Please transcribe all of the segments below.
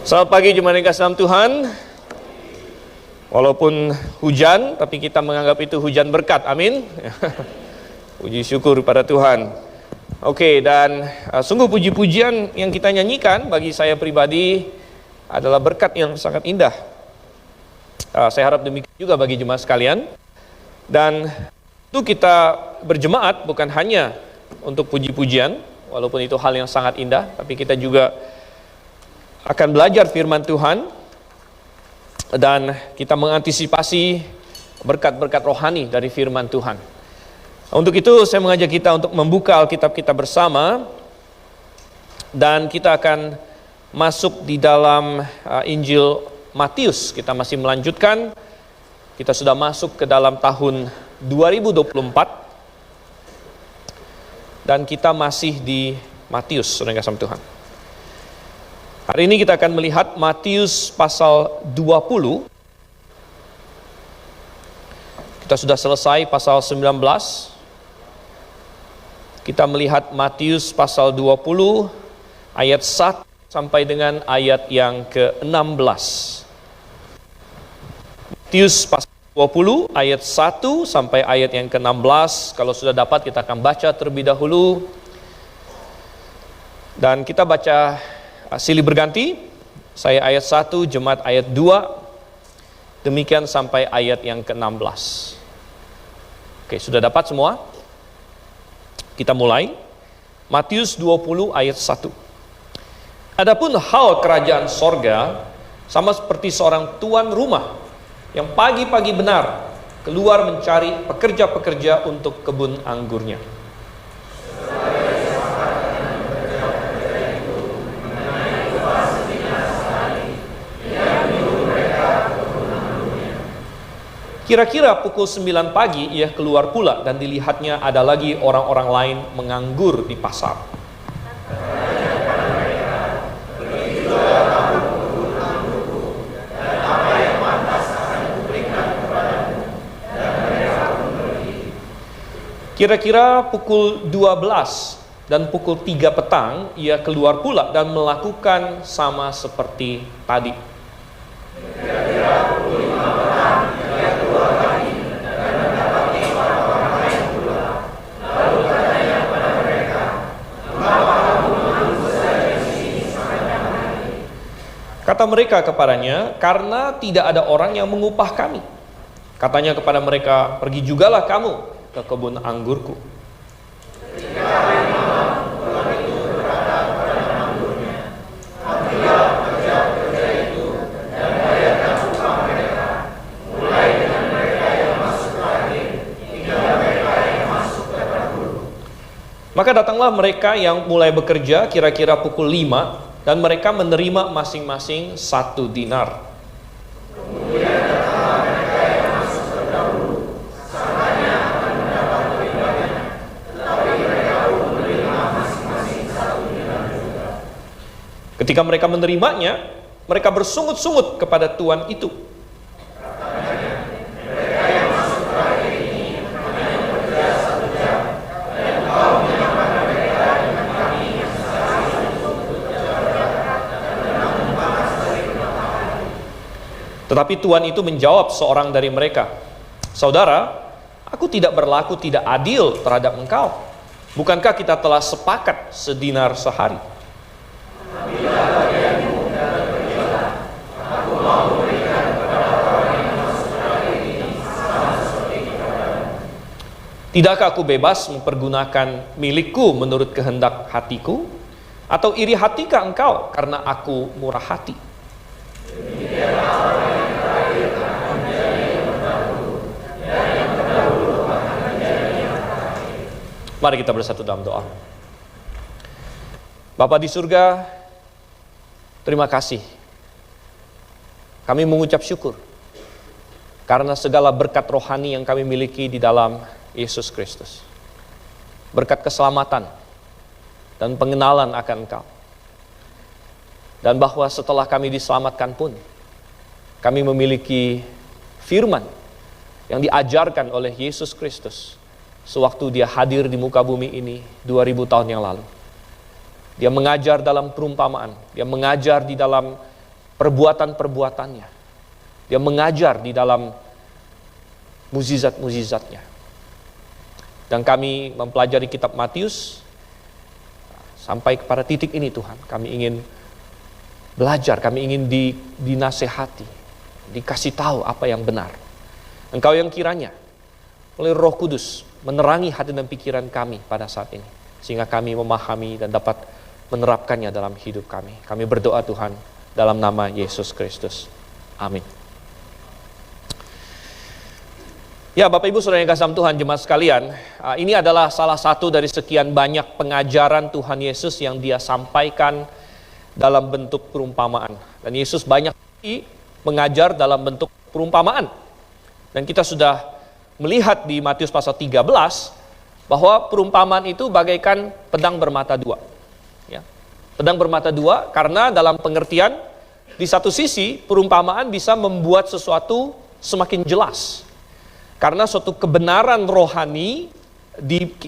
Selamat pagi jemaat yang kasih dalam Tuhan. Walaupun hujan, tapi kita menganggap itu hujan berkat. Amin. Puji syukur pada Tuhan. Oke, dan sungguh puji-pujian yang kita nyanyikan bagi saya pribadi adalah berkat yang sangat indah. Saya harap demikian juga bagi jemaat sekalian. Dan itu kita berjemaat bukan hanya untuk puji-pujian, walaupun itu hal yang sangat indah, tapi kita juga akan belajar firman Tuhan dan kita mengantisipasi berkat-berkat rohani dari firman Tuhan. Untuk itu saya mengajak kita untuk membuka Alkitab kita bersama dan kita akan masuk di dalam Injil Matius. Kita masih melanjutkan, kita sudah masuk ke dalam tahun 2024 dan kita masih di Matius, saudara kasih Tuhan. Hari ini kita akan melihat Matius pasal 20. Kita sudah selesai pasal 19. Kita melihat Matius pasal 20 ayat 1 sampai dengan ayat yang ke-16. Matius pasal 20 ayat 1 sampai ayat yang ke-16. Kalau sudah dapat kita akan baca terlebih dahulu. Dan kita baca silih berganti, saya ayat 1, jemaat ayat 2, demikian sampai ayat yang ke-16. Oke, sudah dapat semua? Kita mulai. Matius 20 ayat 1. Adapun hal kerajaan sorga, sama seperti seorang tuan rumah, yang pagi-pagi benar, keluar mencari pekerja-pekerja untuk kebun anggurnya. Kira-kira pukul 9 pagi ia keluar pula dan dilihatnya ada lagi orang-orang lain menganggur di pasar. Kira-kira pukul 12 dan pukul 3 petang ia keluar pula dan melakukan sama seperti tadi. Kata mereka kepadanya, karena tidak ada orang yang mengupah kami. Katanya kepada mereka, pergi jugalah kamu ke kebun anggurku. Maka datanglah mereka yang mulai bekerja kira-kira pukul 5 dan mereka menerima masing-masing 1 dinar. Kemudian datanglah mereka yang masuk terdahulu, sangkanya akan mendapat lebih banyak, tetapi mereka pun menerima masing-masing 1 dinar juga. Ketika mereka menerimanya, mereka bersungut-sungut kepada tuan itu. Tetapi tuan itu menjawab seorang dari mereka, saudara, aku tidak berlaku tidak adil terhadap engkau. Bukankah kita telah sepakat sedinar sehari? Tidakkah aku bebas mempergunakan milikku menurut kehendak hatiku? Atau iri hatikah engkau karena aku murah hati? Mari kita bersatu dalam doa. Bapa di surga, terima kasih. Kami mengucap syukur karena segala berkat rohani yang kami miliki di dalam Yesus Kristus. Berkat keselamatan dan pengenalan akan Engkau. Dan bahwa setelah kami diselamatkan pun, kami memiliki firman yang diajarkan oleh Yesus Kristus sewaktu dia hadir di muka bumi ini 2000 tahun yang lalu. Dia mengajar dalam perumpamaan, dia mengajar di dalam perbuatan-perbuatannya. Dia mengajar di dalam mukjizat-mukjizatnya. Dan kami mempelajari kitab Matius sampai kepada titik ini Tuhan. Kami ingin belajar, kami ingin dinasehati, dikasih tahu apa yang benar. Engkau yang kiranya oleh Roh Kudus menerangi hati dan pikiran kami pada saat ini, sehingga kami memahami dan dapat menerapkannya dalam hidup kami. Kami berdoa Tuhan dalam nama Yesus Kristus. Amin. Ya, Bapak Ibu Saudara yang kasih dalam Tuhan, jemaat sekalian, ini adalah salah satu dari sekian banyak pengajaran Tuhan Yesus yang Dia sampaikan dalam bentuk perumpamaan. Dan Yesus banyak mengajar dalam bentuk perumpamaan. Dan kita sudah melihat di Matius pasal 13 bahwa perumpamaan itu bagaikan pedang bermata dua. Ya. Pedang bermata dua karena dalam pengertian di satu sisi perumpamaan bisa membuat sesuatu semakin jelas. Karena suatu kebenaran rohani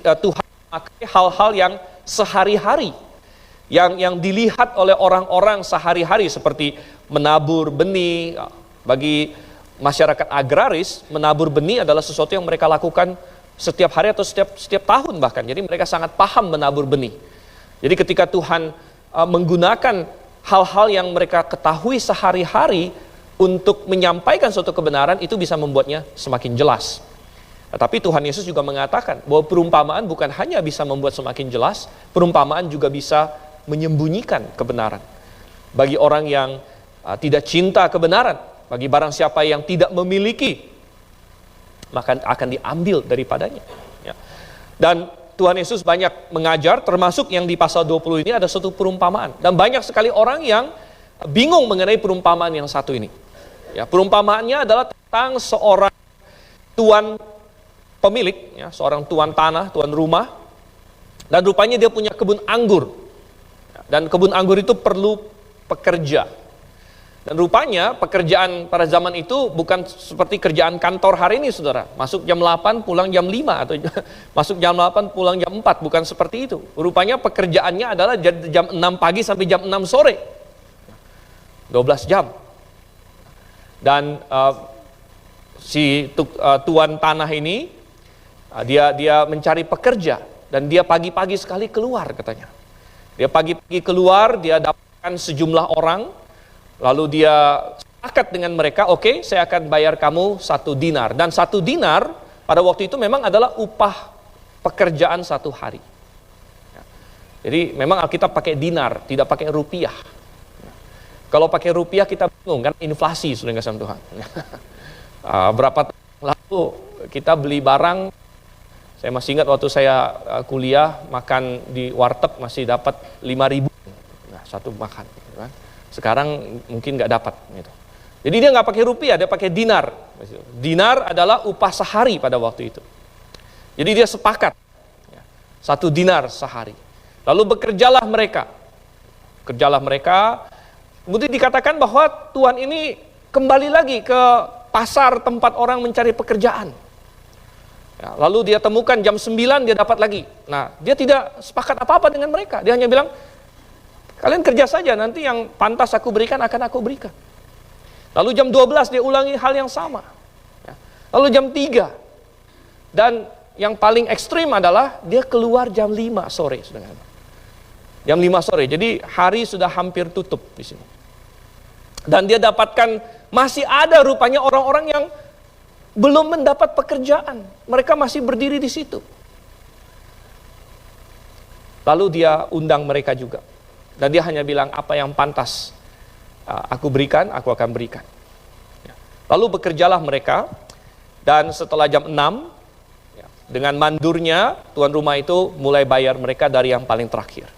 Tuhan memakai hal-hal yang sehari-hari, yang dilihat oleh orang-orang sehari-hari, seperti menabur benih. Bagi masyarakat agraris, menabur benih adalah sesuatu yang mereka lakukan setiap hari atau setiap tahun bahkan. Jadi mereka sangat paham menabur benih. Jadi ketika Tuhan menggunakan hal-hal yang mereka ketahui sehari-hari untuk menyampaikan suatu kebenaran, itu bisa membuatnya semakin jelas. Tapi Tuhan Yesus juga mengatakan bahwa perumpamaan bukan hanya bisa membuat semakin jelas, perumpamaan juga bisa menyembunyikan kebenaran. Bagi orang yang tidak cinta kebenaran, bagi barang siapa yang tidak memiliki, maka akan diambil daripadanya. Ya. Dan Tuhan Yesus banyak mengajar, termasuk yang di pasal 20 ini ada suatu perumpamaan. Dan banyak sekali orang yang bingung mengenai perumpamaan yang satu ini. Ya, perumpamaannya adalah tentang seorang tuan pemilik, ya, seorang tuan tanah, tuan rumah, dan rupanya dia punya kebun anggur. Dan kebun anggur itu perlu pekerja. Dan rupanya pekerjaan pada zaman itu bukan seperti kerjaan kantor hari ini, saudara. Masuk jam 8, pulang jam 5, atau masuk jam 8, pulang jam 4, bukan seperti itu. Rupanya pekerjaannya adalah jam 6 pagi sampai jam 6 sore. 12 jam. Dan tuan tanah ini, dia mencari pekerja, dan dia pagi-pagi sekali keluar katanya. Dia pagi-pagi keluar, dia dapatkan sejumlah orang, lalu dia sepakat dengan mereka, oke, saya akan bayar kamu 1 dinar. Dan 1 dinar pada waktu itu memang adalah upah pekerjaan 1 hari. Jadi memang Alkitab pakai dinar, tidak pakai rupiah. Kalau pakai rupiah kita bingung kan, inflasi sudah nggak sama Tuhan. Berapa tahun lalu kita beli barang, saya masih ingat waktu saya kuliah makan di warteg masih dapat 5.000, nah, satu makan. Gitu kan. Sekarang mungkin nggak dapat. Gitu. Jadi dia nggak pakai rupiah, dia pakai dinar. Dinar adalah upah sehari pada waktu itu. Jadi dia sepakat 1 dinar sehari. Lalu bekerjalah mereka. Kemudian dikatakan bahwa Tuhan ini kembali lagi ke pasar tempat orang mencari pekerjaan. Ya, lalu dia temukan jam 9 dia dapat lagi. Nah, dia tidak sepakat apa-apa dengan mereka. Dia hanya bilang, kalian kerja saja, nanti yang pantas aku berikan akan aku berikan. Lalu jam 12 dia ulangi hal yang sama. Ya. Lalu jam 3. Dan yang paling ekstrim adalah dia keluar jam 5 sore. Jam 5 sore, jadi hari sudah hampir tutup di sini. Dan dia dapatkan, masih ada rupanya orang-orang yang belum mendapat pekerjaan. Mereka masih berdiri di situ. Lalu dia undang mereka juga. Dan dia hanya bilang, apa yang pantas aku berikan, aku akan berikan. Lalu bekerjalah mereka, dan setelah jam 6, dengan mandurnya, tuan rumah itu mulai bayar mereka dari yang paling terakhir.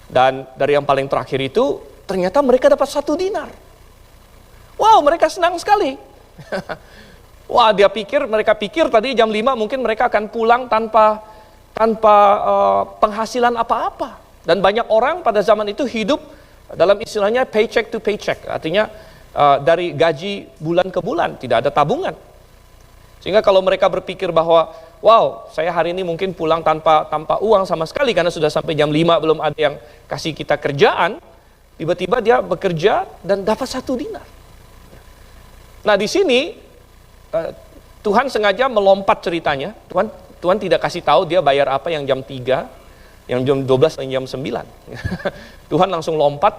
Dan dari yang paling terakhir itu, ternyata mereka dapat 1 dinar. Wow, mereka senang sekali. Wah, mereka pikir tadi jam 5 mungkin mereka akan pulang tanpa penghasilan apa-apa. Dan banyak orang pada zaman itu hidup dalam istilahnya paycheck to paycheck. Artinya dari gaji bulan ke bulan, tidak ada tabungan. Sehingga kalau mereka berpikir bahwa, wow, saya hari ini mungkin pulang tanpa uang sama sekali karena sudah sampai jam 5 belum ada yang kasih kita kerjaan. Di tiba-tiba dia bekerja dan dapat 1 dinar. Nah di sini Tuhan sengaja melompat ceritanya. Tuhan tidak kasih tahu dia bayar apa yang jam 3, yang jam 12, yang jam 9. Tuhan langsung lompat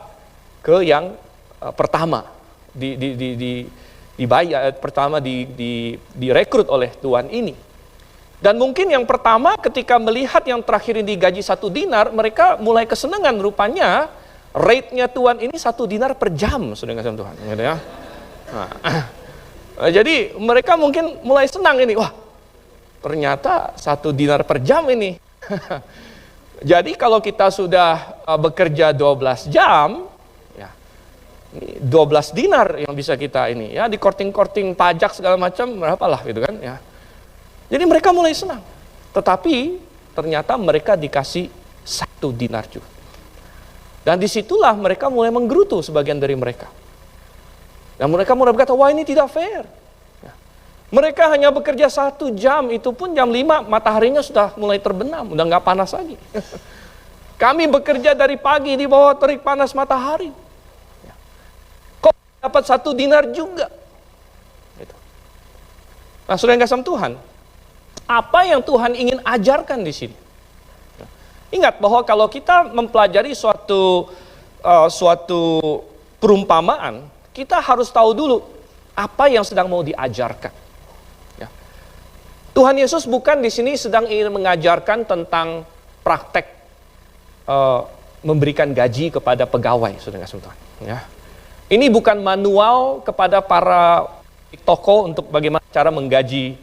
ke yang pertama direkrut oleh Tuhan ini. Dan mungkin yang pertama ketika melihat yang terakhir ini digaji 1 dinar, mereka mulai kesenangan. Rupanya rate-nya Tuhan ini 1 dinar per jam, saudara kasih Tuhan. Gitu ya. Nah, jadi mereka mungkin mulai senang ini. Wah, ternyata 1 dinar per jam ini. Jadi kalau kita sudah bekerja 12 jam, ya, 12 dinar yang bisa kita ini, ya, di korting-korting pajak segala macam, berapalah gitu kan, ya. Jadi mereka mulai senang. Tetapi ternyata mereka dikasih 1 dinar juga. Dan disitulah mereka mulai menggerutu sebagian dari mereka. Dan mereka mulai berkata, wah ini tidak fair. Ya. Mereka hanya bekerja 1 jam, itu pun jam 5 mataharinya sudah mulai terbenam, udah nggak panas lagi. Kami bekerja dari pagi di bawah terik panas matahari. Ya. Kok dapat 1 dinar juga? Gitu. Nah, saudara yang kasih Tuhan, apa yang Tuhan ingin ajarkan di sini? Ingat bahwa kalau kita mempelajari suatu perumpamaan, kita harus tahu dulu apa yang sedang mau diajarkan. Ya. Tuhan Yesus bukan di sini sedang ingin mengajarkan tentang praktek memberikan gaji kepada pegawai, saudara kasih Tuhan. Ya. Ini bukan manual kepada para toko untuk bagaimana cara menggaji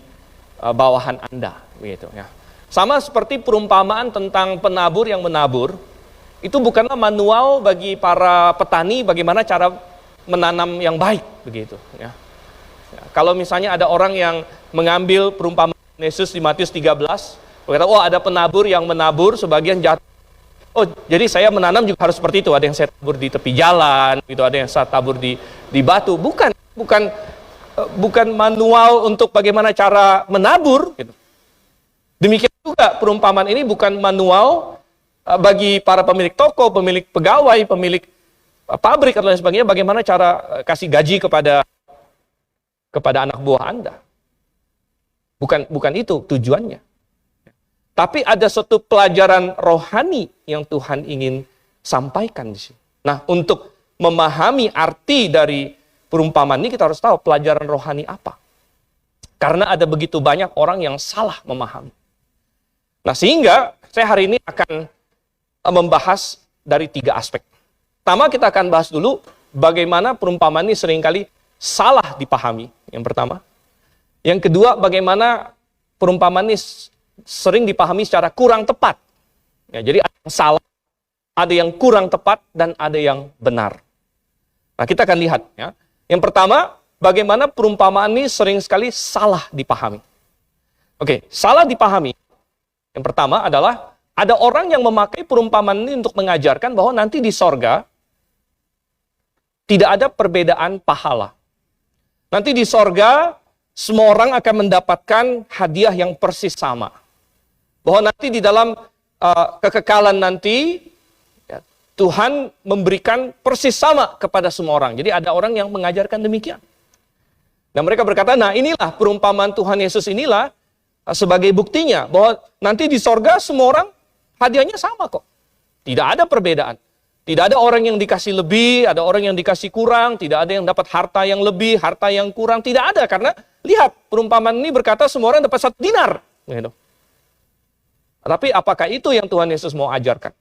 bawahan Anda, begitu ya. Sama seperti perumpamaan tentang penabur yang menabur, itu bukanlah manual bagi para petani bagaimana cara menanam yang baik, begitu ya. Ya, kalau misalnya ada orang yang mengambil perumpamaan Yesus di Matius 13, berkata, oh ada penabur yang menabur, sebagian jatuh. Oh, jadi saya menanam juga harus seperti itu, ada yang saya tabur di tepi jalan, gitu, ada yang saya tabur di batu. Bukan manual untuk bagaimana cara menabur, gitu. Demikian juga perumpamaan ini bukan manual bagi para pemilik toko, pemilik pegawai, pemilik pabrik atau lain sebagainya, bagaimana cara kasih gaji kepada anak buah Anda. Bukan itu tujuannya. Tapi ada suatu pelajaran rohani yang Tuhan ingin sampaikan di sini. Nah, untuk memahami arti dari perumpamaan ini kita harus tahu pelajaran rohani apa. Karena ada begitu banyak orang yang salah memahami. Nah, sehingga saya hari ini akan membahas dari 3 aspek. Pertama, kita akan bahas dulu bagaimana perumpamaan ini seringkali salah dipahami. Yang pertama. Yang kedua, bagaimana perumpamaan ini sering dipahami secara kurang tepat. Ya, jadi ada yang salah, ada yang kurang tepat, dan ada yang benar. Nah, kita akan lihat. Ya. Yang pertama, bagaimana perumpamaan ini sering sekali salah dipahami. Oke, salah dipahami. Yang pertama adalah, ada orang yang memakai perumpamaan ini untuk mengajarkan bahwa nanti di sorga, tidak ada perbedaan pahala. Nanti di sorga, semua orang akan mendapatkan hadiah yang persis sama. Bahwa nanti di dalam kekekalan nanti, ya, Tuhan memberikan persis sama kepada semua orang. Jadi ada orang yang mengajarkan demikian. Dan mereka berkata, nah inilah perumpamaan Tuhan Yesus inilah sebagai buktinya. Bahwa nanti di sorga semua orang hadiahnya sama kok. Tidak ada perbedaan. Tidak ada orang yang dikasih lebih, ada orang yang dikasih kurang, tidak ada yang dapat harta yang lebih, harta yang kurang. Tidak ada, karena lihat, perumpamaan ini berkata semua orang dapat 1 dinar. Gitu. Tapi apakah itu yang Tuhan Yesus mau ajarkan?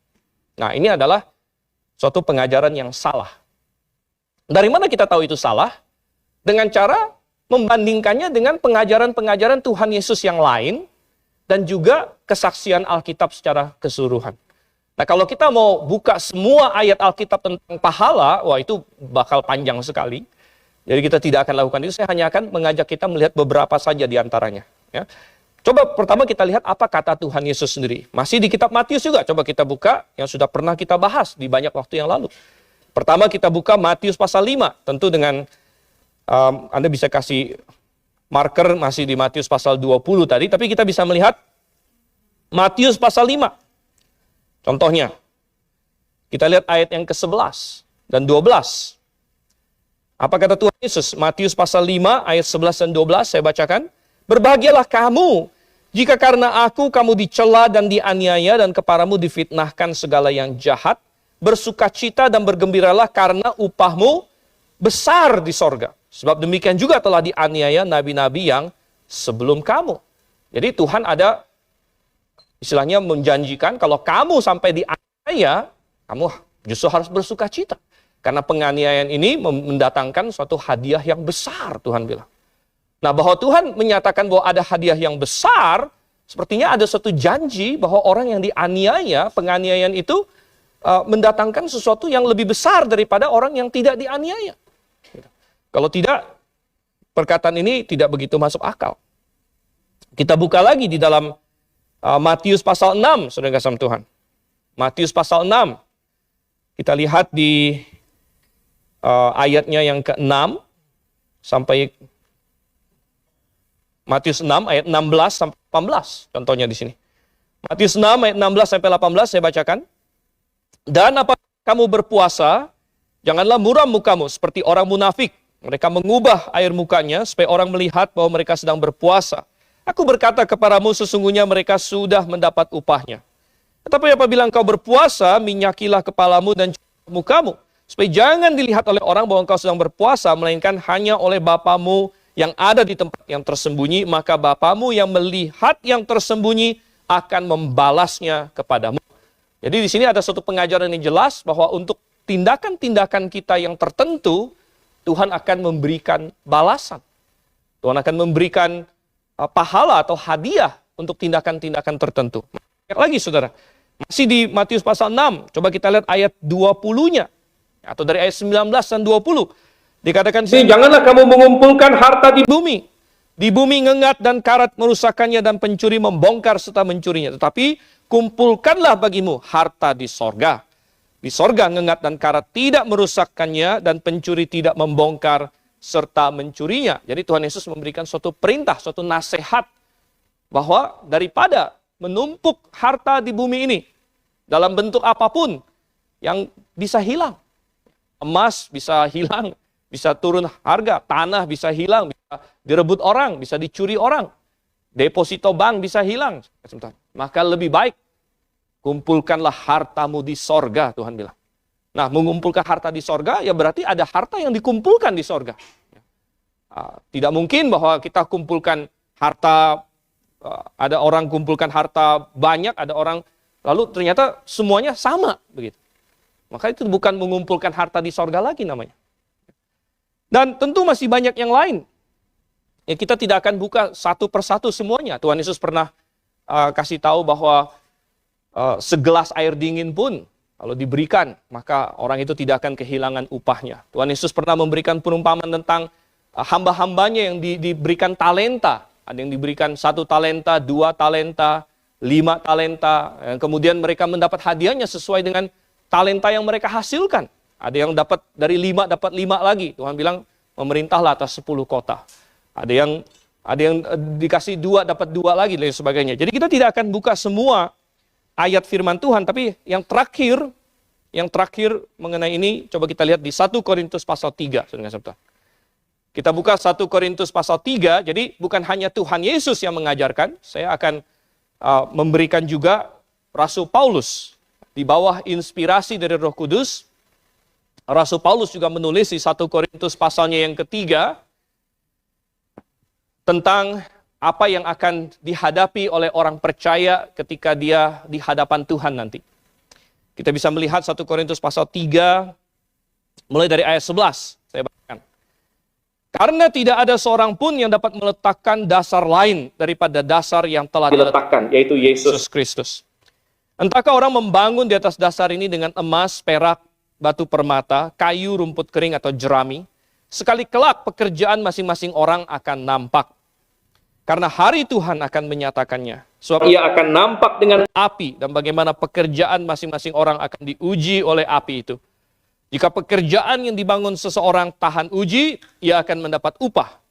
Nah, ini adalah suatu pengajaran yang salah. Dari mana kita tahu itu salah? Dengan cara membandingkannya dengan pengajaran-pengajaran Tuhan Yesus yang lain, dan juga kesaksian Alkitab secara keseluruhan. Nah, kalau kita mau buka semua ayat Alkitab tentang pahala, wah itu bakal panjang sekali. Jadi kita tidak akan lakukan itu, saya hanya akan mengajak kita melihat beberapa saja di antaranya. Ya. Coba pertama kita lihat apa kata Tuhan Yesus sendiri. Masih di kitab Matius juga, coba kita buka yang sudah pernah kita bahas di banyak waktu yang lalu. Pertama kita buka Matius pasal 5, tentu dengan Anda bisa kasih marker masih di Matius pasal 20 tadi, tapi kita bisa melihat Matius pasal 5. Contohnya, kita lihat ayat yang ke-11. dan 12. Apa kata Tuhan Yesus? Matius pasal 5 ayat 11 dan 12 saya bacakan. Berbahagialah kamu jika karena aku kamu dicela dan dianiaya dan kepadamu difitnahkan segala yang jahat. Bersukacita dan bergembiralah karena upahmu besar di sorga. Sebab demikian juga telah dianiaya nabi-nabi yang sebelum kamu. Jadi Tuhan ada istilahnya menjanjikan kalau kamu sampai dianiaya, kamu justru harus bersukacita. Karena penganiayaan ini mendatangkan suatu hadiah yang besar, Tuhan bilang. Nah, bahwa Tuhan menyatakan bahwa ada hadiah yang besar, sepertinya ada suatu janji bahwa orang yang dianiaya, penganiayaan itu mendatangkan sesuatu yang lebih besar daripada orang yang tidak dianiaya. Kalau tidak, perkataan ini tidak begitu masuk akal. Kita buka lagi di dalam Matius pasal 6, saudara kasih Tuhan. Matius pasal 6. Kita lihat di ayatnya yang ke-6 sampai Matius 6 ayat 16 sampai 18. Contohnya di sini. Matius 6 ayat 16 sampai 18 saya bacakan. Dan apabila kamu berpuasa, janganlah muram mukamu seperti orang munafik. Mereka mengubah air mukanya supaya orang melihat bahwa mereka sedang berpuasa. Aku berkata kepadamu sesungguhnya mereka sudah mendapat upahnya. Tetapi apabila engkau berpuasa, minyakilah kepalamu dan mukamu. Supaya jangan dilihat oleh orang bahwa engkau sedang berpuasa, melainkan hanya oleh Bapamu yang ada di tempat yang tersembunyi. Maka Bapamu yang melihat yang tersembunyi akan membalasnya kepadamu. Jadi di sini ada suatu pengajaran yang jelas bahwa untuk tindakan-tindakan kita yang tertentu, Tuhan akan memberikan balasan. Tuhan akan memberikan pahala atau hadiah untuk tindakan-tindakan tertentu. Lagi saudara, masih di Matius pasal 6, coba kita lihat ayat 20-nya. Atau dari ayat 19 dan 20. Dikatakan sini, janganlah kamu mengumpulkan harta di bumi. Di bumi ngengat dan karat merusakannya dan pencuri membongkar serta mencurinya. Tetapi kumpulkanlah bagimu harta di sorga. Di sorga ngengat dan karat tidak merusakkannya dan pencuri tidak membongkar serta mencurinya. Jadi Tuhan Yesus memberikan suatu perintah, suatu nasihat bahwa daripada menumpuk harta di bumi ini dalam bentuk apapun yang bisa hilang. Emas bisa hilang, bisa turun harga, tanah bisa hilang, bisa direbut orang, bisa dicuri orang. Deposito bank bisa hilang. Maka lebih baik kumpulkanlah hartamu di sorga, Tuhan bilang. Nah, mengumpulkan harta di sorga, ya berarti ada harta yang dikumpulkan di sorga. Tidak mungkin bahwa kita kumpulkan harta, ada orang kumpulkan harta banyak, ada orang, lalu ternyata semuanya sama. Begitu. Maka itu bukan mengumpulkan harta di sorga lagi namanya. Dan tentu masih banyak yang lain. Ya, kita tidak akan buka satu persatu semuanya. Tuhan Yesus pernah kasih tahu bahwa segelas air dingin pun kalau diberikan, maka orang itu tidak akan kehilangan upahnya. Tuhan Yesus pernah memberikan perumpamaan tentang hamba-hambanya yang diberikan talenta. Ada yang diberikan 1 talenta, 2 talenta, 5 talenta. Kemudian mereka mendapat hadiahnya sesuai dengan talenta yang mereka hasilkan. Ada yang dapat dari 5, dapat 5 lagi. Tuhan bilang, memerintahlah atas 10 kota. Ada yang dikasih 2, dapat 2 lagi, dan sebagainya. Jadi kita tidak akan buka semua ayat firman Tuhan, tapi yang terakhir mengenai ini, coba kita lihat di 1 Korintus pasal 3. Kita buka 1 Korintus pasal 3, jadi bukan hanya Tuhan Yesus yang mengajarkan, saya akan memberikan juga Rasul Paulus. Di bawah inspirasi dari Roh Kudus, Rasul Paulus juga menulis di 1 Korintus pasalnya yang ketiga, tentang apa yang akan dihadapi oleh orang percaya ketika dia di hadapan Tuhan nanti. Kita bisa melihat 1 Korintus pasal 3, mulai dari ayat 11. Saya bacakan. Karena tidak ada seorang pun yang dapat meletakkan dasar lain daripada dasar yang telah diletakkan, yaitu Yesus Kristus. Entahkah orang membangun di atas dasar ini dengan emas, perak, batu permata, kayu, rumput kering, atau jerami. Sekali kelak pekerjaan masing-masing orang akan nampak. Karena hari Tuhan akan menyatakannya. Sebab ia akan nampak dengan api. Dan bagaimana pekerjaan masing-masing orang akan diuji oleh api itu. Jika pekerjaan yang dibangun seseorang tahan uji, ia akan mendapat upah.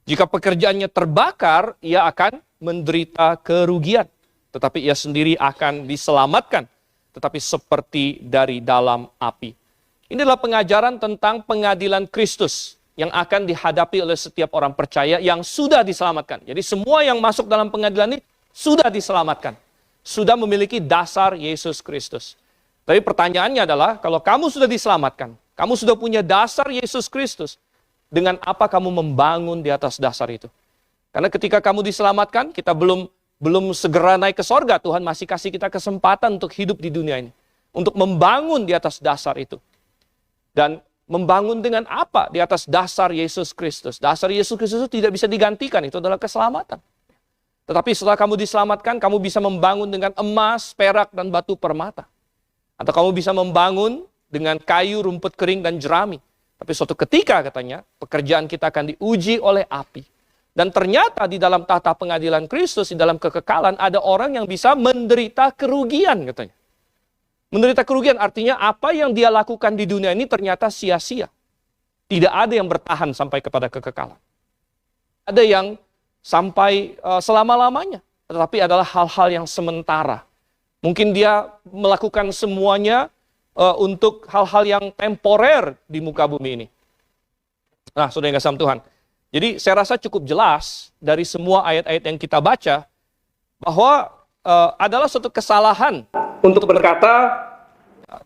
Jika pekerjaannya terbakar, ia akan menderita kerugian. Tetapi ia sendiri akan diselamatkan. Tetapi seperti dari dalam api. Ini adalah pengajaran tentang pengadilan Kristus yang akan dihadapi oleh setiap orang percaya yang sudah diselamatkan. Jadi semua yang masuk dalam pengadilan ini sudah diselamatkan. Sudah memiliki dasar Yesus Kristus. Tapi pertanyaannya adalah, kalau kamu sudah diselamatkan, kamu sudah punya dasar Yesus Kristus, dengan apa kamu membangun di atas dasar itu? Karena ketika kamu diselamatkan, kita belum segera naik ke sorga, Tuhan masih kasih kita kesempatan untuk hidup di dunia ini. Untuk membangun di atas dasar itu. Dan membangun dengan apa? Di atas dasar Yesus Kristus. Dasar Yesus Kristus itu tidak bisa digantikan, itu adalah keselamatan. Tetapi setelah kamu diselamatkan, kamu bisa membangun dengan emas, perak, dan batu permata. Atau kamu bisa membangun dengan kayu, rumput kering, dan jerami. Tapi suatu ketika katanya, pekerjaan kita akan diuji oleh api. Dan ternyata di dalam tahta pengadilan Kristus, di dalam kekekalan, ada orang yang bisa menderita kerugian katanya. Menderita kerugian artinya apa yang dia lakukan di dunia ini ternyata sia-sia. Tidak ada yang bertahan sampai kepada kekekalan. Ada yang sampai selama-lamanya. Tetapi adalah hal-hal yang sementara. Mungkin dia melakukan semuanya untuk hal-hal yang temporer di muka bumi ini. Nah, saudara yang kasih Tuhan. Jadi saya rasa cukup jelas dari semua ayat-ayat yang kita baca bahwa adalah suatu kesalahan untuk berkata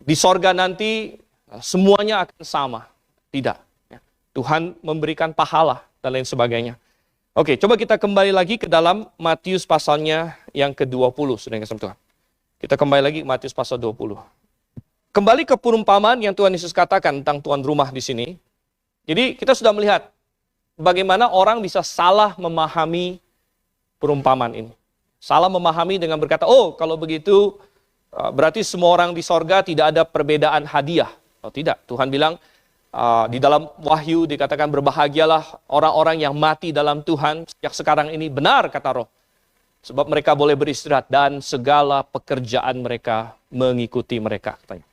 di sorga nanti semuanya akan sama. Tidak. Tuhan memberikan pahala dan lain sebagainya. Oke, coba kita kembali lagi ke dalam Matius pasalnya yang ke-20. Saudara yang kasih Tuhan. Kita kembali lagi ke Matius pasal 20. Kembali ke perumpamaan yang Tuhan Yesus katakan tentang tuan rumah di sini. Jadi kita sudah melihat bagaimana orang bisa salah memahami perumpamaan ini. Salah memahami dengan berkata, oh kalau begitu berarti semua orang di sorga tidak ada perbedaan hadiah. Oh tidak, Tuhan bilang di dalam Wahyu dikatakan berbahagialah orang-orang yang mati dalam Tuhan sejak sekarang ini, benar kata Roh. Sebab mereka boleh beristirahat dan segala pekerjaan mereka mengikuti mereka. Katanya.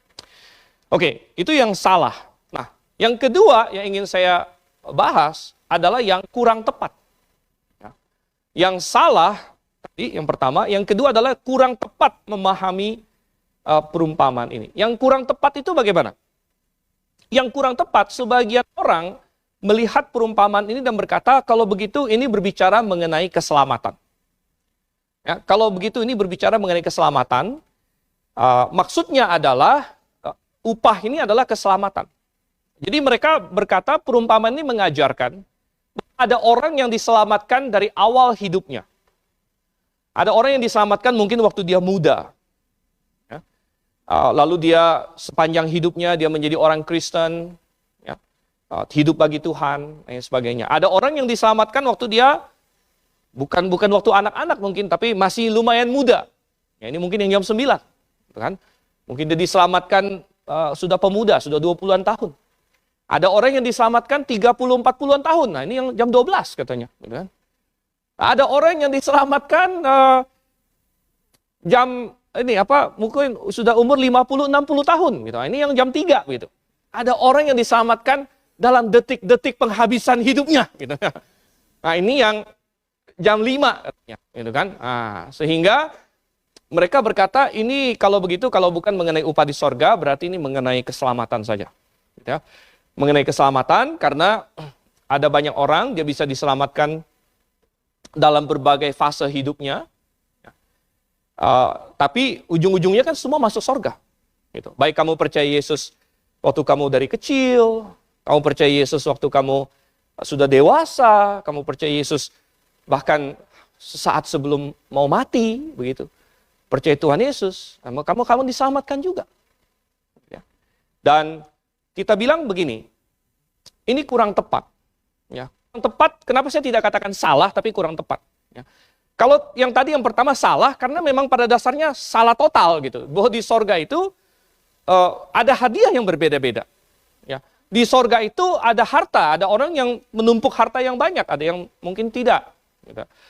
Oke, itu yang salah. Nah, yang kedua yang ingin saya bahas adalah yang kurang tepat. Yang salah tadi, yang pertama. Yang kedua adalah kurang tepat memahami perumpamaan ini. Yang kurang tepat itu bagaimana? Yang kurang tepat, sebagian orang melihat perumpamaan ini dan berkata, kalau begitu ini berbicara mengenai keselamatan. Ya, kalau begitu ini berbicara mengenai keselamatan, maksudnya adalah upah ini adalah keselamatan. Jadi mereka berkata perumpamaan ini mengajarkan ada orang yang diselamatkan dari awal hidupnya. Ada orang yang diselamatkan mungkin waktu dia muda. Ya. Lalu dia sepanjang hidupnya dia menjadi orang Kristen, ya. Hidup bagi Tuhan, dan sebagainya. Ada orang yang diselamatkan waktu dia bukan waktu anak-anak mungkin, tapi masih lumayan muda. Ya, ini mungkin yang jam 9. Kan? Mungkin dia diselamatkan sudah pemuda, sudah 20-an tahun. Ada orang yang diselamatkan 30-40-an tahun. Nah, ini yang jam 12 katanya. Kan? Ada orang yang diselamatkan mungkin sudah umur 50-60 tahun. Gitu. Ini yang jam 3. Gitu. Ada orang yang diselamatkan dalam detik-detik penghabisan hidupnya. Gitu. Nah, ini yang jam 5 katanya, gitu kan? Nah, sehingga mereka berkata ini kalau begitu, kalau bukan mengenai upah di sorga, berarti ini mengenai keselamatan saja. Gitu ya. Mengenai keselamatan, karena ada banyak orang, dia bisa diselamatkan dalam berbagai fase hidupnya. Tapi ujung-ujungnya kan semua masuk sorga. Gitu. Baik kamu percaya Yesus waktu kamu dari kecil, kamu percaya Yesus waktu kamu sudah dewasa, kamu percaya Yesus bahkan sesaat sebelum mau mati, begitu. Percaya Tuhan Yesus, kamu diselamatkan juga. Ya. Dan kita bilang begini, ini kurang tepat. Ya. Kurang tepat, kenapa saya tidak katakan salah, tapi kurang tepat. Ya. Kalau yang tadi yang pertama salah, karena memang pada dasarnya salah total gitu. Bahwa di sorga itu ada hadiah yang berbeda-beda. Ya. Di sorga itu ada harta, ada orang yang menumpuk harta yang banyak, ada yang mungkin tidak.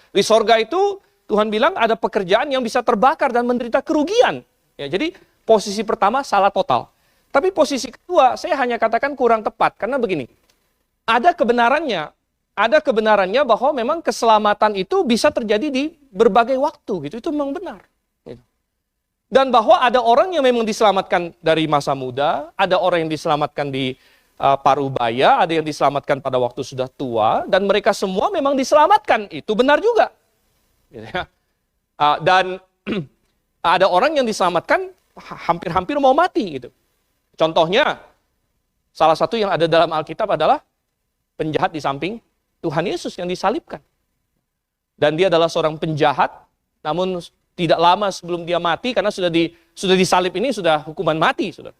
Di sorga itu Tuhan bilang ada pekerjaan yang bisa terbakar dan menderita kerugian. Ya, jadi posisi pertama salah total. Tapi posisi kedua saya hanya katakan kurang tepat. Karena begini, ada kebenarannya bahwa memang keselamatan itu bisa terjadi di berbagai waktu. Gitu. Itu memang benar. Gitu. Dan bahwa ada orang yang memang diselamatkan dari masa muda, ada orang yang diselamatkan di parubaya, ada yang diselamatkan pada waktu sudah tua, dan mereka semua memang diselamatkan. Itu benar juga. Gitu ya. Dan ada orang yang diselamatkan hampir-hampir mau mati. Gitu. Contohnya, salah satu yang ada dalam Alkitab adalah penjahat di samping Tuhan Yesus yang disalibkan. Dan dia adalah seorang penjahat, namun tidak lama sebelum dia mati, karena sudah disalib ini sudah hukuman mati. Saudara.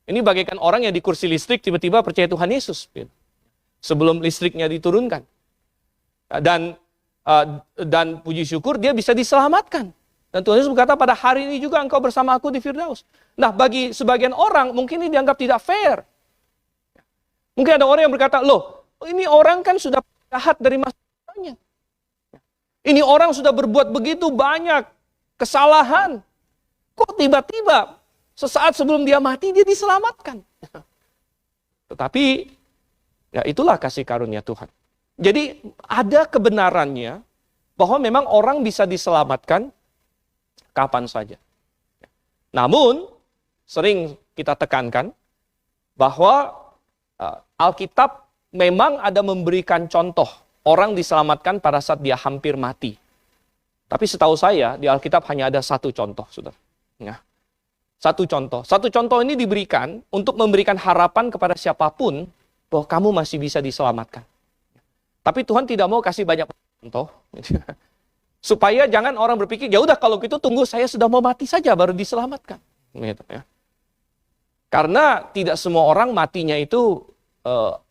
Ini bagaikan orang yang di kursi listrik tiba-tiba percaya Tuhan Yesus. Gitu. Sebelum listriknya diturunkan. Dan puji syukur dia bisa diselamatkan. Dan Tuhan Yesus berkata, pada hari ini juga engkau bersama aku di Firdaus. Nah, bagi sebagian orang mungkin ini dianggap tidak fair. Mungkin ada orang yang berkata, loh, ini orang kan sudah jahat dari masa mudanya. Ini orang sudah berbuat begitu banyak kesalahan. Kok tiba-tiba sesaat sebelum dia mati dia diselamatkan? Tetapi ya itulah kasih karunia Tuhan. Jadi ada kebenarannya bahwa memang orang bisa diselamatkan kapan saja. Namun sering kita tekankan bahwa Alkitab memang ada memberikan contoh orang diselamatkan pada saat dia hampir mati. Tapi setahu saya di Alkitab hanya ada satu contoh, saudara. Ya. Satu contoh ini diberikan untuk memberikan harapan kepada siapapun bahwa kamu masih bisa diselamatkan. Tapi Tuhan tidak mau kasih banyak contoh. Supaya jangan orang berpikir, ya udah kalau gitu tunggu saya sudah mau mati saja baru diselamatkan. Gitu, ya. Karena tidak semua orang matinya itu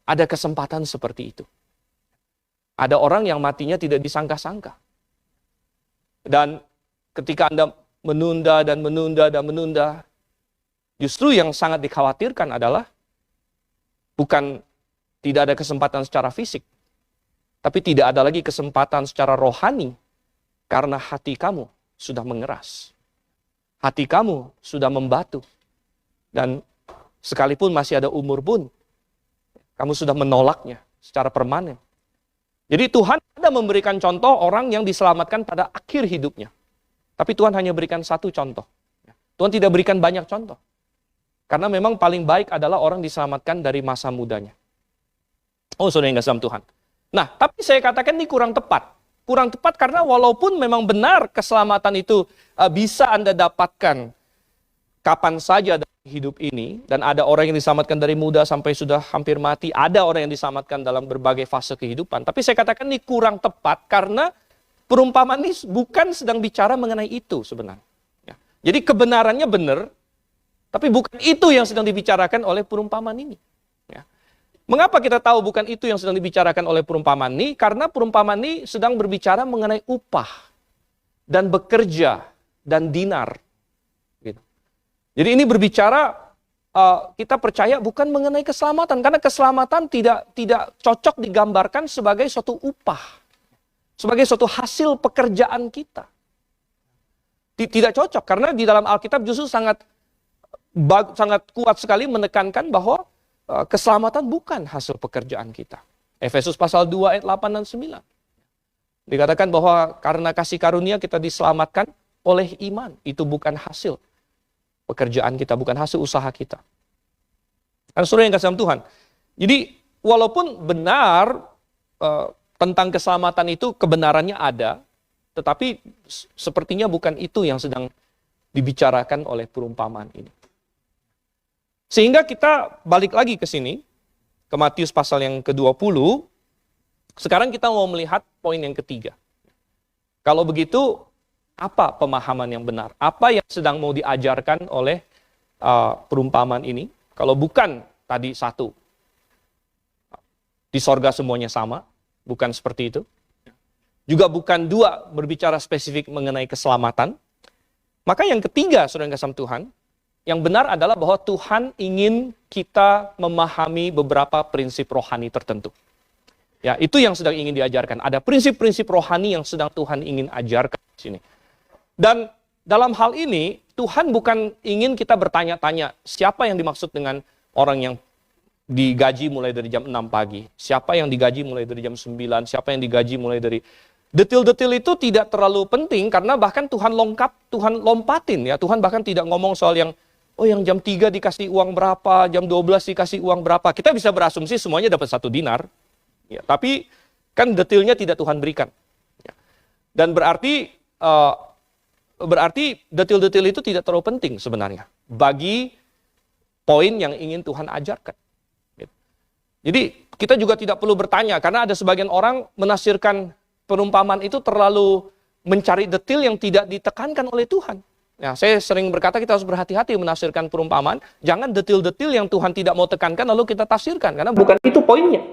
ada kesempatan seperti itu. Ada orang yang matinya tidak disangka-sangka. Dan ketika Anda menunda dan menunda, justru yang sangat dikhawatirkan adalah bukan tidak ada kesempatan secara fisik, tapi tidak ada lagi kesempatan secara rohani karena hati kamu sudah mengeras. Hati kamu sudah membatu. Dan sekalipun masih ada umur pun, kamu sudah menolaknya secara permanen. Jadi Tuhan ada memberikan contoh orang yang diselamatkan pada akhir hidupnya. Tapi Tuhan hanya berikan satu contoh. Tuhan tidak berikan banyak contoh. Karena memang paling baik adalah orang diselamatkan dari masa mudanya. Oh, saudara yang kasih dalam Tuhan. Nah, tapi saya katakan ini kurang tepat. Kurang tepat karena walaupun memang benar keselamatan itu bisa Anda dapatkan kapan saja dalam hidup ini. Dan ada orang yang diselamatkan dari muda sampai sudah hampir mati. Ada orang yang diselamatkan dalam berbagai fase kehidupan. Tapi saya katakan ini kurang tepat karena perumpamaan ini bukan sedang bicara mengenai itu sebenarnya. Jadi kebenarannya benar, tapi bukan itu yang sedang dibicarakan oleh perumpamaan ini. Mengapa kita tahu bukan itu yang sedang dibicarakan oleh perumpamaan ini? Karena perumpamaan ini sedang berbicara mengenai upah, dan bekerja, dan dinar. Gitu. Jadi ini berbicara, kita percaya bukan mengenai keselamatan, karena keselamatan tidak cocok digambarkan sebagai suatu upah. Sebagai suatu hasil pekerjaan kita. Tidak cocok, karena di dalam Alkitab justru sangat kuat sekali menekankan bahwa keselamatan bukan hasil pekerjaan kita. Efesus pasal 2 ayat 8 dan 9. Dikatakan bahwa karena kasih karunia kita diselamatkan oleh iman. Itu bukan hasil pekerjaan kita, bukan hasil usaha kita. Karena saudara yang kasih dalam Tuhan. Jadi walaupun benar tentang keselamatan itu kebenarannya ada, tetapi sepertinya bukan itu yang sedang dibicarakan oleh perumpamaan ini. Sehingga kita balik lagi ke sini, ke Matius pasal yang ke-20, sekarang kita mau melihat poin yang ketiga. Kalau begitu, apa pemahaman yang benar? Apa yang sedang mau diajarkan oleh perumpamaan ini? Kalau bukan tadi satu, di sorga semuanya sama, bukan seperti itu. Juga bukan dua, berbicara spesifik mengenai keselamatan. Maka yang ketiga, saudara yang kasih Tuhan, yang benar adalah bahwa Tuhan ingin kita memahami beberapa prinsip rohani tertentu. Ya, itu yang sedang ingin diajarkan. Ada prinsip-prinsip rohani yang sedang Tuhan ingin ajarkan di sini. Dan dalam hal ini, Tuhan bukan ingin kita bertanya-tanya siapa yang dimaksud dengan orang yang digaji mulai dari jam 6 pagi. Siapa yang digaji mulai dari jam 9, siapa yang digaji mulai dari Detil-detil itu tidak terlalu penting karena bahkan Tuhan lompatin ya. Tuhan bahkan tidak ngomong soal yang yang jam 3 dikasih uang berapa, jam 12 dikasih uang berapa. Kita bisa berasumsi semuanya dapat 1 dinar. Ya, tapi kan detilnya tidak Tuhan berikan. Ya. Dan berarti detil-detil itu tidak terlalu penting sebenarnya bagi poin yang ingin Tuhan ajarkan. Jadi kita juga tidak perlu bertanya karena ada sebagian orang menafsirkan perumpamaan itu terlalu mencari detil yang tidak ditekankan oleh Tuhan. Ya, saya sering berkata kita harus berhati-hati menafsirkan perumpamaan. Jangan detil-detil yang Tuhan tidak mau tekankan lalu kita tafsirkan. Karena bukan itu poinnya.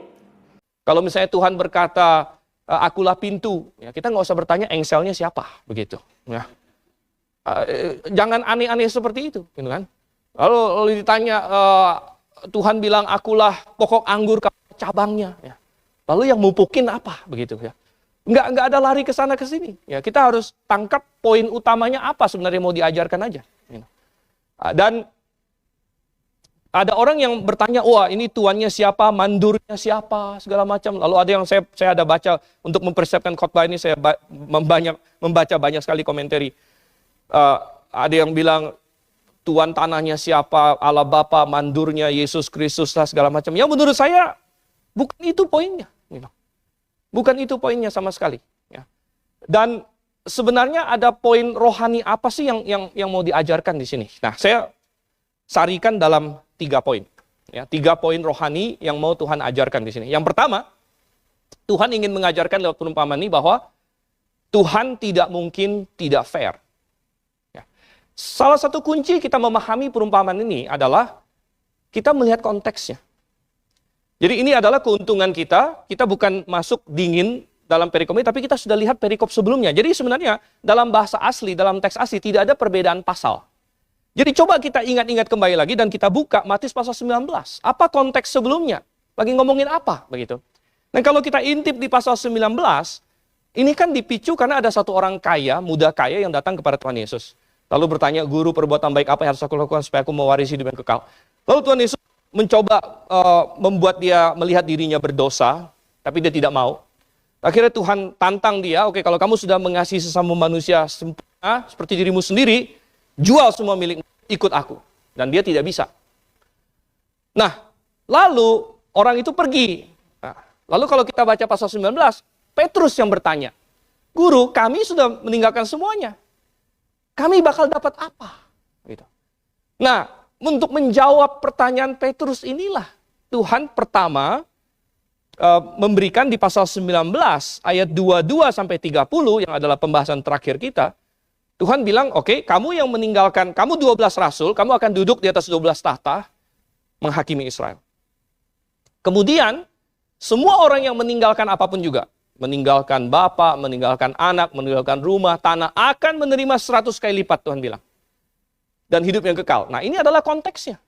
Kalau misalnya Tuhan berkata, akulah pintu. Ya, kita nggak usah bertanya engselnya siapa. Begitu. Ya. Jangan aneh-aneh seperti itu. Gitu kan? Lalu ditanya, Tuhan bilang akulah pokok anggur cabangnya. Ya. Lalu yang mupukin apa? Begitu ya. Nggak ada lari ke sana ke sini. Ya, kita harus tangkap poin utamanya apa sebenarnya mau diajarkan aja. Dan ada orang yang bertanya, wah ini tuannya siapa, mandurnya siapa, segala macam. Lalu ada yang saya ada baca untuk mempersiapkan khotbah ini, saya membaca banyak sekali komentari. Ada yang bilang tuan tanahnya siapa, Allah Bapa, mandurnya Yesus Kristus lah segala macam. Ya menurut saya bukan itu poinnya. Bukan itu poinnya sama sekali. Ya. Dan sebenarnya ada poin rohani apa sih yang mau diajarkan di sini? Nah, saya sarikan dalam 3 poin. Ya, 3 poin rohani yang mau Tuhan ajarkan di sini. Yang pertama, Tuhan ingin mengajarkan lewat perumpamaan ini bahwa Tuhan tidak mungkin tidak fair. Ya. Salah satu kunci kita memahami perumpamaan ini adalah kita melihat konteksnya. Jadi ini adalah keuntungan kita bukan masuk dingin dalam perikop ini, tapi kita sudah lihat perikop sebelumnya. Jadi sebenarnya dalam bahasa asli, dalam teks asli tidak ada perbedaan pasal. Jadi coba kita ingat-ingat kembali lagi dan kita buka Matius pasal 19. Apa konteks sebelumnya? Lagi ngomongin apa? Begitu. Dan kalau kita intip di pasal 19, ini kan dipicu karena ada satu orang kaya, muda kaya yang datang kepada Tuhan Yesus. Lalu bertanya, guru perbuatan baik apa yang harus aku lakukan supaya aku mewarisi hidup yang kekal? Lalu Tuhan Yesus mencoba membuat dia melihat dirinya berdosa, tapi dia tidak mau. Akhirnya Tuhan tantang dia, oke, kalau kamu sudah mengasihi sesama manusia sempurna, seperti dirimu sendiri, jual semua milikmu, ikut aku. Dan dia tidak bisa. Nah, lalu orang itu pergi. Nah, lalu kalau kita baca pasal 19, Petrus yang bertanya, guru, kami sudah meninggalkan semuanya. Kami bakal dapat apa? Gitu. Nah, untuk menjawab pertanyaan Petrus inilah Tuhan pertama memberikan di pasal 19 ayat 22 sampai 30 yang adalah pembahasan terakhir kita. Tuhan bilang, oke, kamu yang meninggalkan, kamu 12 rasul, kamu akan duduk di atas 12 tahta menghakimi Israel. Kemudian semua orang yang meninggalkan apapun juga, meninggalkan bapak, meninggalkan anak, meninggalkan rumah, tanah, akan menerima 100 kali lipat, Tuhan bilang. Dan hidup yang kekal. Nah, ini adalah konteksnya.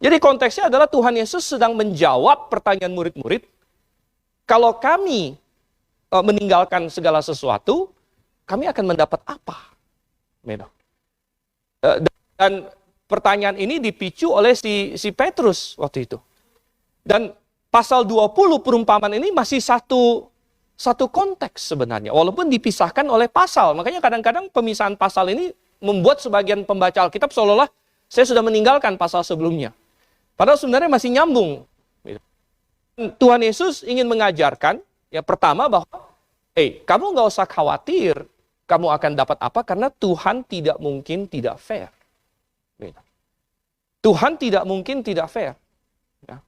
Jadi konteksnya adalah Tuhan Yesus sedang menjawab pertanyaan murid-murid. Kalau kami meninggalkan segala sesuatu, kami akan mendapat apa? Dan pertanyaan ini dipicu oleh si Petrus waktu itu. Dan pasal 20 perumpamaan ini masih satu konteks sebenarnya. Walaupun dipisahkan oleh pasal. Makanya kadang-kadang pemisahan pasal ini membuat sebagian pembaca Alkitab seolah-olah saya sudah meninggalkan pasal sebelumnya. Padahal sebenarnya masih nyambung. Tuhan Yesus ingin mengajarkan, ya pertama bahwa, kamu nggak usah khawatir kamu akan dapat apa, karena Tuhan tidak mungkin tidak fair. Tuhan tidak mungkin tidak fair. Ya.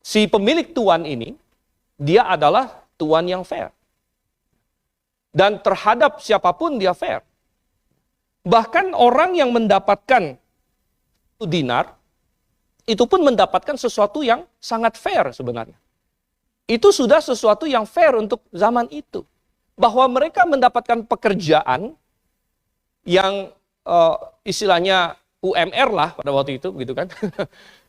Si pemilik tuan ini, dia adalah tuan yang fair. Dan terhadap siapapun dia fair. Bahkan orang yang mendapatkan dinar, itu pun mendapatkan sesuatu yang sangat fair sebenarnya. Itu sudah sesuatu yang fair untuk zaman itu. Bahwa mereka mendapatkan pekerjaan yang istilahnya UMR lah pada waktu itu, gitu kan.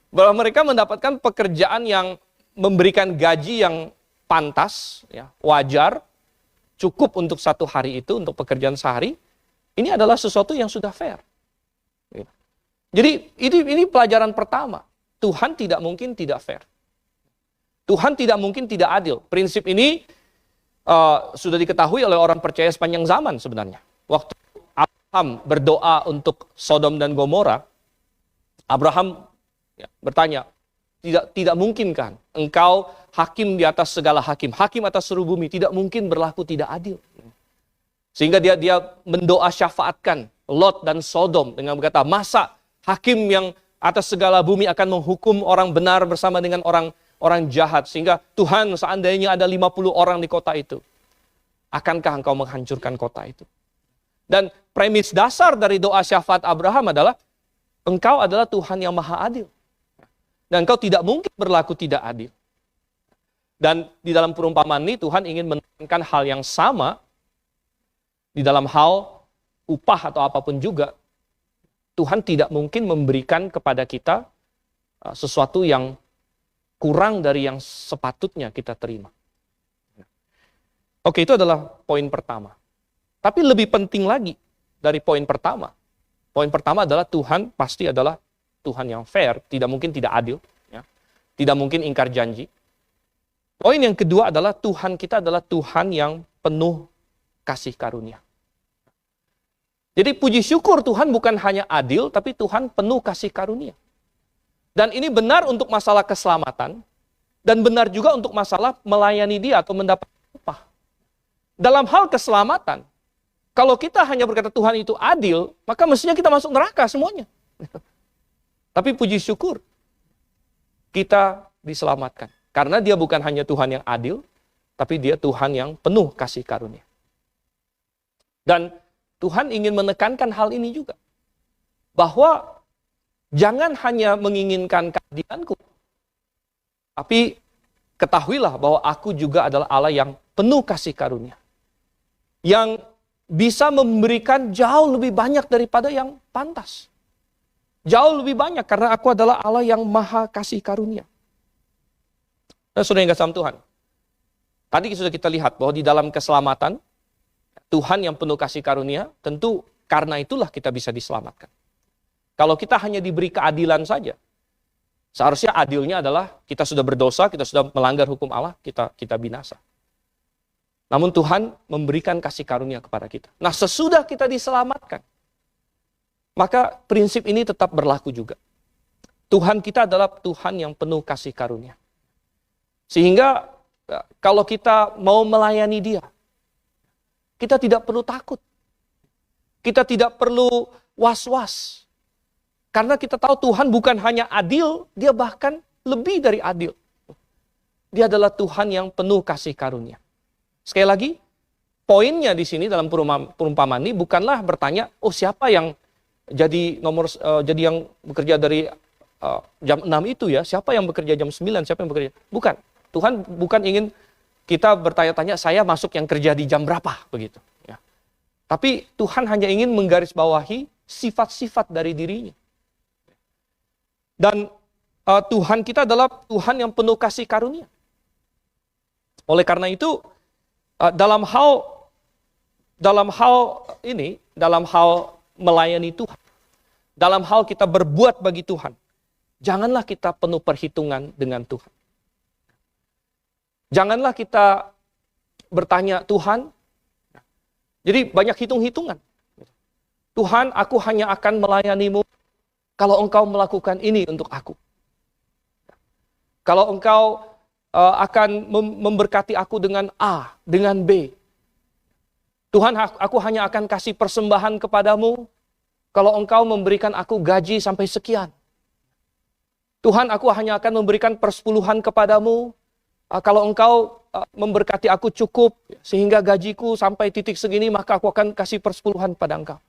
Bahwa mereka mendapatkan pekerjaan yang memberikan gaji yang pantas, ya, wajar, cukup untuk satu hari itu, untuk pekerjaan sehari, ini adalah sesuatu yang sudah fair. Jadi ini pelajaran pertama. Tuhan tidak mungkin tidak fair. Tuhan tidak mungkin tidak adil. Prinsip ini sudah diketahui oleh orang percaya sepanjang zaman sebenarnya. Waktu Abraham berdoa untuk Sodom dan Gomora, Abraham bertanya, tidak mungkin kan engkau hakim di atas segala hakim, hakim atas seluruh bumi, tidak mungkin berlaku tidak adil. Sehingga dia mendoa syafaatkan Lot dan Sodom dengan berkata, masa hakim yang atas segala bumi akan menghukum orang benar bersama dengan orang jahat. Sehingga Tuhan, seandainya ada 50 orang di kota itu, akankah engkau menghancurkan kota itu? Dan premis dasar dari doa syafaat Abraham adalah, engkau adalah Tuhan yang maha adil. Dan engkau tidak mungkin berlaku tidak adil. Dan di dalam perumpamaan ini Tuhan ingin menekankan hal yang sama di dalam hal upah atau apapun juga. Tuhan tidak mungkin memberikan kepada kita sesuatu yang kurang dari yang sepatutnya kita terima. Oke, itu adalah poin pertama. Tapi lebih penting lagi dari poin pertama. Poin pertama adalah Tuhan pasti adalah Tuhan yang fair, tidak mungkin tidak adil, ya. Tidak mungkin ingkar janji. Poin yang kedua adalah Tuhan kita adalah Tuhan yang penuh kasih karunia. Jadi puji syukur Tuhan bukan hanya adil, tapi Tuhan penuh kasih karunia. Dan ini benar untuk masalah keselamatan, dan benar juga untuk masalah melayani Dia atau mendapat upah. Dalam hal keselamatan, kalau kita hanya berkata Tuhan itu adil, maka mestinya kita masuk neraka semuanya. Tapi puji syukur, kita diselamatkan. Karena Dia bukan hanya Tuhan yang adil, tapi Dia Tuhan yang penuh kasih karunia. Dan Tuhan ingin menekankan hal ini juga. Bahwa jangan hanya menginginkan keadilanku, tapi ketahuilah bahwa aku juga adalah Allah yang penuh kasih karunia. Yang bisa memberikan jauh lebih banyak daripada yang pantas. Jauh lebih banyak karena aku adalah Allah yang maha kasih karunia. Nah, saudara yang kasih Tuhan. Tadi sudah kita lihat bahwa di dalam keselamatan, Tuhan yang penuh kasih karunia, tentu karena itulah kita bisa diselamatkan. Kalau kita hanya diberi keadilan saja, seharusnya adilnya adalah kita sudah berdosa, kita sudah melanggar hukum Allah, kita binasa. Namun Tuhan memberikan kasih karunia kepada kita. Nah, sesudah kita diselamatkan, maka prinsip ini tetap berlaku juga. Tuhan kita adalah Tuhan yang penuh kasih karunia. Sehingga kalau kita mau melayani Dia, kita tidak perlu takut. Kita tidak perlu was-was. Karena kita tahu Tuhan bukan hanya adil, Dia bahkan lebih dari adil. Dia adalah Tuhan yang penuh kasih karunia. Sekali lagi, poinnya di sini dalam perumpamaan ini bukanlah bertanya, oh siapa yang jadi yang bekerja dari jam 6 itu ya, siapa yang bekerja jam 9, siapa yang bekerja. Bukan. Tuhan bukan ingin kita bertanya-tanya, saya masuk yang kerja di jam berapa, begitu. Ya. Tapi Tuhan hanya ingin menggarisbawahi sifat-sifat dari dirinya. Dan Tuhan kita adalah Tuhan yang penuh kasih karunia. Oleh karena itu, dalam hal melayani Tuhan, dalam hal kita berbuat bagi Tuhan, janganlah kita penuh perhitungan dengan Tuhan. Janganlah kita bertanya, Tuhan, jadi banyak hitung-hitungan. Tuhan, aku hanya akan melayanimu kalau engkau melakukan ini untuk aku. Kalau engkau akan memberkati aku dengan A, dengan B. Tuhan, aku hanya akan kasih persembahan kepadamu kalau engkau memberikan aku gaji sampai sekian. Tuhan, aku hanya akan memberikan persepuluhan kepadamu kalau engkau memberkati aku cukup sehingga gajiku sampai titik segini, maka aku akan kasih persepuluhan pada engkau.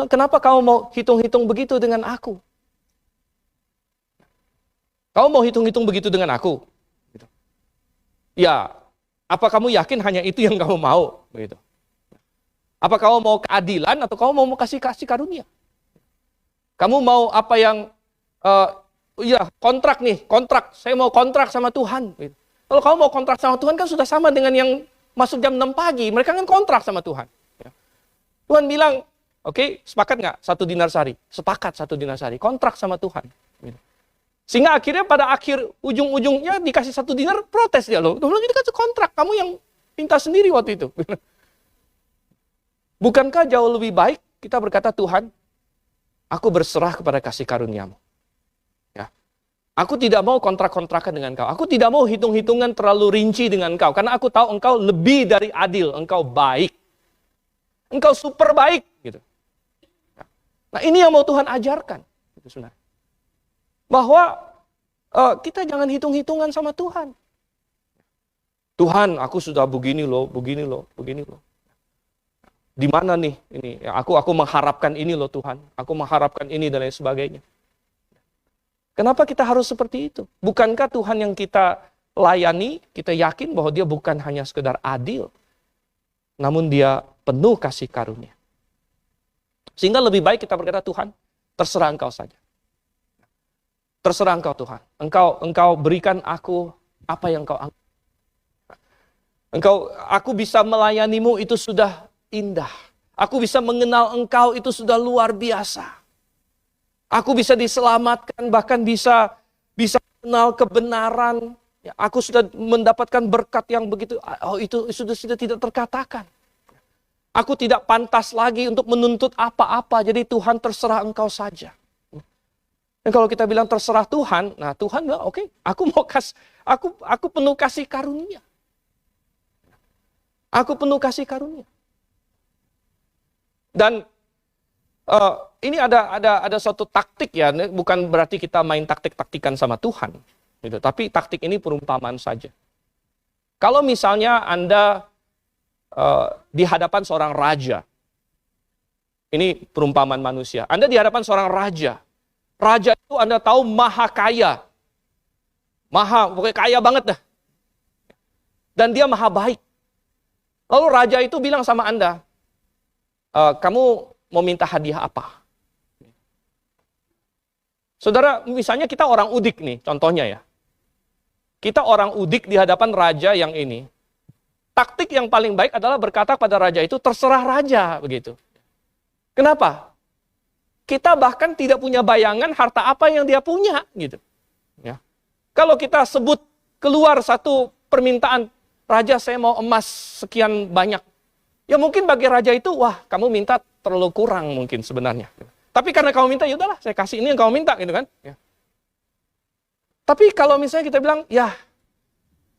Kenapa kamu mau hitung-hitung begitu dengan aku? Kamu mau hitung-hitung begitu dengan aku? Ya, apa kamu yakin hanya itu yang kamu mau? Begitu. Apa kamu mau keadilan atau kamu mau kasih karunia? Kamu mau apa yang, kontrak, saya mau kontrak sama Tuhan. Gitu. Kalau kamu mau kontrak sama Tuhan kan sudah sama dengan yang masuk jam 6 pagi. Mereka kan kontrak sama Tuhan. Tuhan bilang, oke, sepakat nggak 1 dinar sehari? Sepakat 1 dinar sehari. Kontrak sama Tuhan. Sehingga akhirnya pada ujung-ujungnya dikasih 1 dinar, protes dia loh. Dia bilang, ini kan kontrak, kamu yang minta sendiri waktu itu. Bukankah jauh lebih baik kita berkata, Tuhan, aku berserah kepada kasih karuniamu. Ya. Aku tidak mau kontrak-kontrakan dengan kau. Aku tidak mau hitung-hitungan terlalu rinci dengan kau. Karena aku tahu engkau lebih dari adil. Engkau baik. Engkau super baik. Gitu. Nah ini yang mau Tuhan ajarkan. Gitu, sebenarnya. Bahwa kita jangan hitung-hitungan sama Tuhan. Tuhan, aku sudah begini loh, begini loh, begini loh. Di mana nih ini? Ya, aku mengharapkan ini loh Tuhan. Aku mengharapkan ini dan lain sebagainya. Kenapa kita harus seperti itu? Bukankah Tuhan yang kita layani, kita yakin bahwa dia bukan hanya sekedar adil, namun dia penuh kasih karunia. Sehingga lebih baik kita berkata, Tuhan, terserah engkau saja. Terserah engkau Tuhan. Engkau berikan aku apa yang engkau anggap. Aku bisa melayanimu itu sudah indah. Aku bisa mengenal engkau itu sudah luar biasa. Aku bisa diselamatkan, bahkan bisa mengenal kebenaran. Ya, aku sudah mendapatkan berkat yang begitu, itu sudah tidak terkatakan. Aku tidak pantas lagi untuk menuntut apa-apa, jadi Tuhan terserah engkau saja. Dan kalau kita bilang terserah Tuhan, nah Tuhan bilang oke, aku penuh kasih karunia. Aku penuh kasih karunia. Dan ini ada suatu taktik ya, bukan berarti kita main taktik-taktikan sama Tuhan, gitu. Tapi taktik ini perumpamaan saja. Kalau misalnya Anda di hadapan seorang raja, ini perumpamaan manusia. Anda di hadapan seorang raja. Raja itu Anda tahu maha kaya, pokoknya kaya banget dah. Dan dia maha baik. Lalu raja itu bilang sama Anda, kamu mau minta hadiah apa? Saudara, misalnya kita orang udik nih, contohnya ya. Kita orang udik di hadapan raja yang ini. Taktik yang paling baik adalah berkata pada raja itu, terserah raja, begitu. Kenapa? Kita bahkan tidak punya bayangan harta apa yang dia punya, gitu. Ya. Kalau kita sebut keluar satu permintaan, raja saya mau emas sekian banyak. Ya mungkin bagi raja itu, wah kamu minta terlalu kurang mungkin sebenarnya. Tapi karena kamu minta, ya udahlah saya kasih ini yang kamu minta gitu kan. Ya. Tapi kalau misalnya kita bilang, ya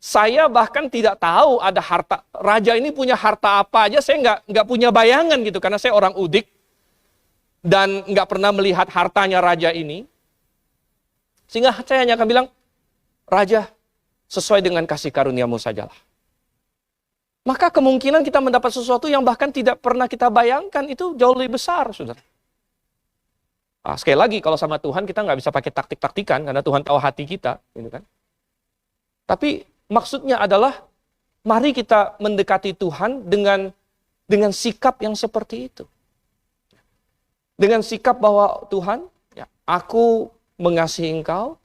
saya bahkan tidak tahu ada harta, raja ini punya harta apa aja, saya nggak punya bayangan gitu. Karena saya orang udik dan nggak pernah melihat hartanya raja ini. Sehingga saya hanya akan bilang, raja sesuai dengan kasih karuniamu sajalah. Maka kemungkinan kita mendapat sesuatu yang bahkan tidak pernah kita bayangkan itu jauh lebih besar, saudara. Nah, sekali lagi, kalau sama Tuhan kita nggak bisa pakai taktik-taktikan, karena Tuhan tahu hati kita. Gitu kan. Tapi maksudnya adalah, mari kita mendekati Tuhan dengan sikap yang seperti itu. Dengan sikap bahwa Tuhan, ya, aku mengasihi engkau.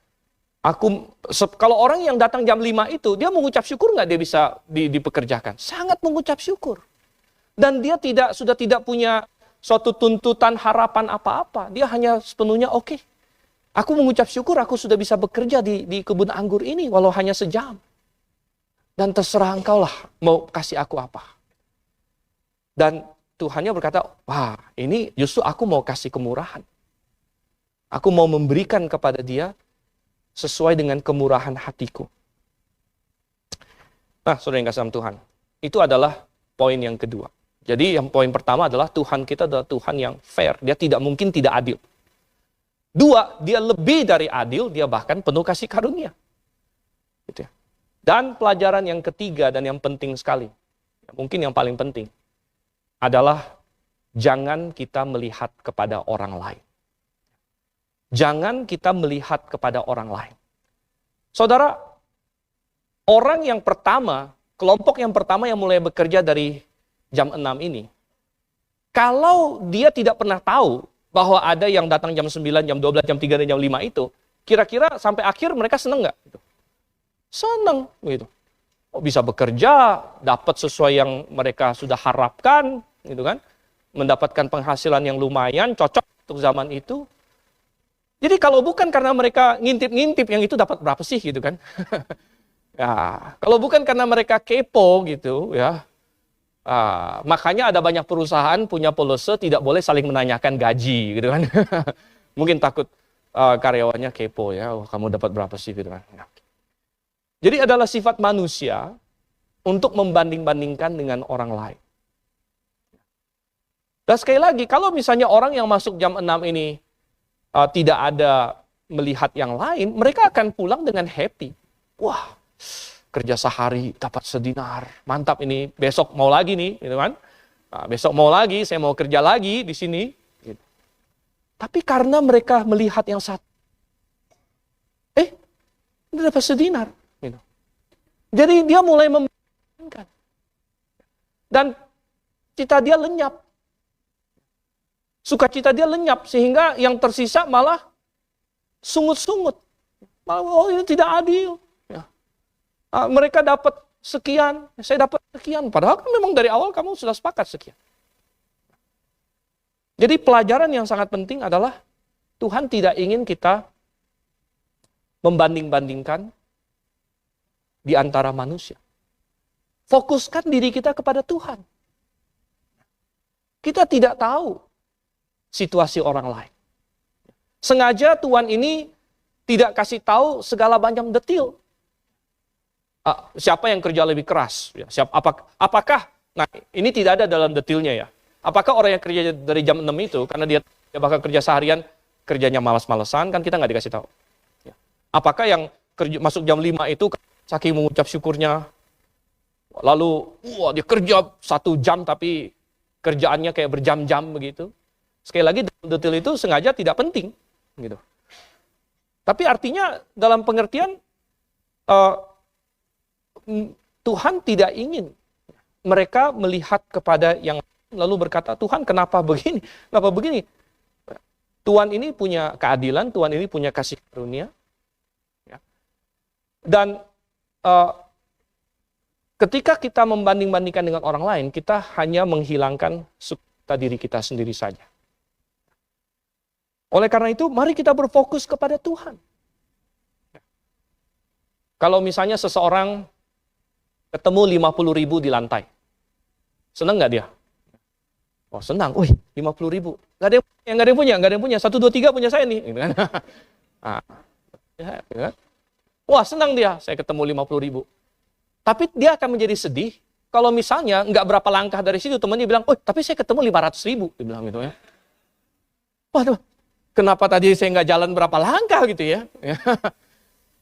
Kalau orang yang datang jam 5 itu, dia mengucap syukur nggak dia bisa dipekerjakan? Sangat mengucap syukur. Dan dia sudah tidak punya suatu tuntutan harapan apa-apa. Dia hanya sepenuhnya oke. Aku mengucap syukur aku sudah bisa bekerja di kebun anggur ini, walau hanya sejam. Dan terserah engkau lah mau kasih aku apa. Dan Tuhannya berkata, wah ini justru aku mau kasih kemurahan. Aku mau memberikan kepada dia sesuai dengan kemurahan hatiku. Nah, saudara yang kasih sama Tuhan, itu adalah poin yang kedua. Jadi yang poin pertama adalah Tuhan kita adalah Tuhan yang fair. Dia tidak mungkin tidak adil. Dua, dia lebih dari adil, dia bahkan penuh kasih karunia. Gitu ya. Dan pelajaran yang ketiga dan yang penting sekali, mungkin yang paling penting, adalah jangan kita melihat kepada orang lain. Jangan kita melihat kepada orang lain. Saudara, orang yang pertama, kelompok yang pertama yang mulai bekerja dari jam 6 ini, kalau dia tidak pernah tahu bahwa ada yang datang jam 9, jam 12, jam 3, dan jam 5 itu, kira-kira sampai akhir mereka senang nggak? Senang. Gitu. Oh, bisa bekerja, dapat sesuai yang mereka sudah harapkan, gitu kan? Mendapatkan penghasilan yang lumayan, cocok untuk zaman itu. Jadi kalau bukan karena mereka ngintip-ngintip, yang itu dapat berapa sih gitu kan. Ya, kalau bukan karena mereka kepo gitu ya. Makanya ada banyak perusahaan punya policy tidak boleh saling menanyakan gaji gitu kan. Mungkin takut karyawannya kepo ya, oh, kamu dapat berapa sih gitu kan. Jadi adalah sifat manusia untuk membanding-bandingkan dengan orang lain. Dan sekali lagi, kalau misalnya orang yang masuk jam 6 ini tidak ada melihat yang lain, mereka akan pulang dengan happy. Wah, kerja sehari dapat sedinar, mantap ini, besok mau lagi nih, gitu kan? Besok mau lagi, saya mau kerja lagi di sini. Gitu. Tapi karena mereka melihat yang satu, ini dapat sedinar. Gitu. Jadi dia mulai membandingkan. Dan cita dia lenyap. Sukacita dia lenyap, sehingga yang tersisa malah sungut-sungut. Oh, ini tidak adil. Ya. Mereka dapat sekian, saya dapat sekian. Padahal kan memang dari awal kamu sudah sepakat sekian. Jadi pelajaran yang sangat penting adalah Tuhan tidak ingin kita membanding-bandingkan di antara manusia. Fokuskan diri kita kepada Tuhan. Kita tidak tahu situasi orang lain. Sengaja Tuhan ini tidak kasih tahu segala macam detail. Siapa yang kerja lebih keras? Ya, apakah, nah ini tidak ada dalam detailnya ya. Apakah orang yang kerja dari jam 6 itu, karena dia bakal kerja seharian, kerjanya malas-malesan, kan kita nggak dikasih tahu. Ya. Apakah yang masuk jam 5 itu, saking mengucap syukurnya, lalu dia kerja 1 jam tapi kerjaannya kayak berjam-jam begitu. Sekali lagi detail itu sengaja tidak penting, gitu. Tapi artinya dalam pengertian Tuhan tidak ingin mereka melihat kepada yang lalu berkata, Tuhan kenapa begini? Kenapa begini? Tuhan ini punya keadilan, Tuhan ini punya kasih karunia. Ya. Dan ketika kita membanding-bandingkan dengan orang lain, kita hanya menghilangkan sukacita diri kita sendiri saja. Oleh karena itu, mari kita berfokus kepada Tuhan. Kalau misalnya seseorang ketemu 50.000 di lantai, senang nggak dia? Oh senang, 50.000. Nggak ada yang punya, 1, 2, 3 punya saya nih. Gitu kan? Wah senang dia, saya ketemu 50.000. Tapi dia akan menjadi sedih kalau misalnya nggak berapa langkah dari situ temannya bilang, tapi saya ketemu 500.000. Dia bilang gitu ya. Waduh. Kenapa tadi saya nggak jalan berapa langkah gitu ya?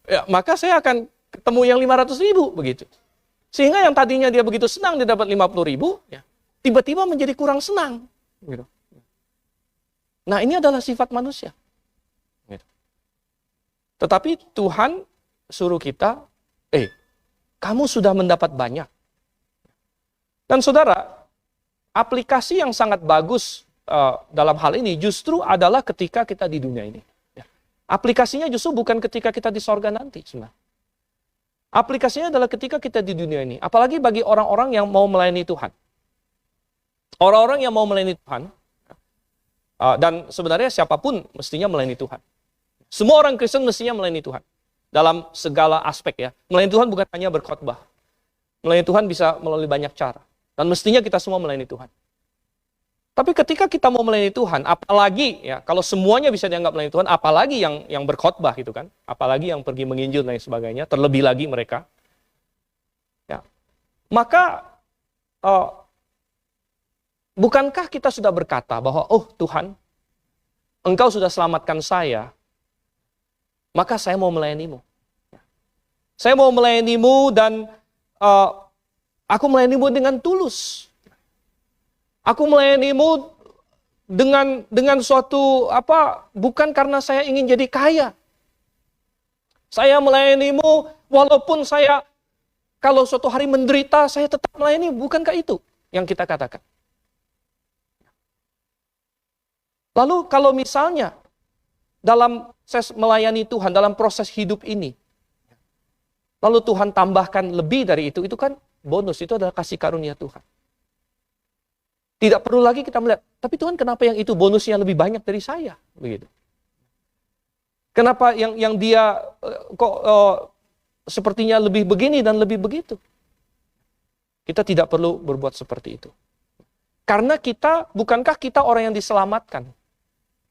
Ya, maka saya akan ketemu yang 500.000 begitu. Sehingga yang tadinya dia begitu senang dia dapat 50.000, ya, tiba-tiba menjadi kurang senang. Gitu. Nah ini adalah sifat manusia. Gitu. Tetapi Tuhan suruh kita, kamu sudah mendapat banyak. Dan saudara, aplikasi yang sangat bagus dalam hal ini justru adalah ketika kita di dunia ini. Ya. Aplikasinya justru bukan ketika kita di sorga nanti. Sebenarnya. Aplikasinya adalah ketika kita di dunia ini. Apalagi bagi orang-orang yang mau melayani Tuhan. Orang-orang yang mau melayani Tuhan, dan sebenarnya siapapun mestinya melayani Tuhan. Semua orang Kristen mestinya melayani Tuhan. Dalam segala aspek ya. Melayani Tuhan bukan hanya berkhotbah. Melayani Tuhan bisa melalui banyak cara. Dan mestinya kita semua melayani Tuhan. Tapi ketika kita mau melayani Tuhan, apalagi ya kalau semuanya bisa dianggap melayani Tuhan, apalagi yang berkhotbah gitu kan, apalagi yang pergi menginjil dan sebagainya, terlebih lagi mereka, ya, maka bukankah kita sudah berkata bahwa Tuhan, Engkau sudah selamatkan saya, maka saya mau melayanimu. Saya mau melayanimu dan aku melayanimu dengan tulus. Aku melayanimu dengan suatu bukan karena saya ingin jadi kaya. Saya melayanimu walaupun saya kalau suatu hari menderita saya tetap melayani, bukankah itu yang kita katakan? Lalu kalau misalnya dalam proses melayani Tuhan, dalam proses hidup ini, lalu Tuhan tambahkan lebih dari itu kan bonus, itu adalah kasih karunia Tuhan. Tidak perlu lagi kita melihat, tapi Tuhan kenapa yang itu bonusnya lebih banyak dari saya? Begitu. Kenapa yang dia kok sepertinya lebih begini dan lebih begitu? Kita tidak perlu berbuat seperti itu. Karena bukankah kita orang yang diselamatkan?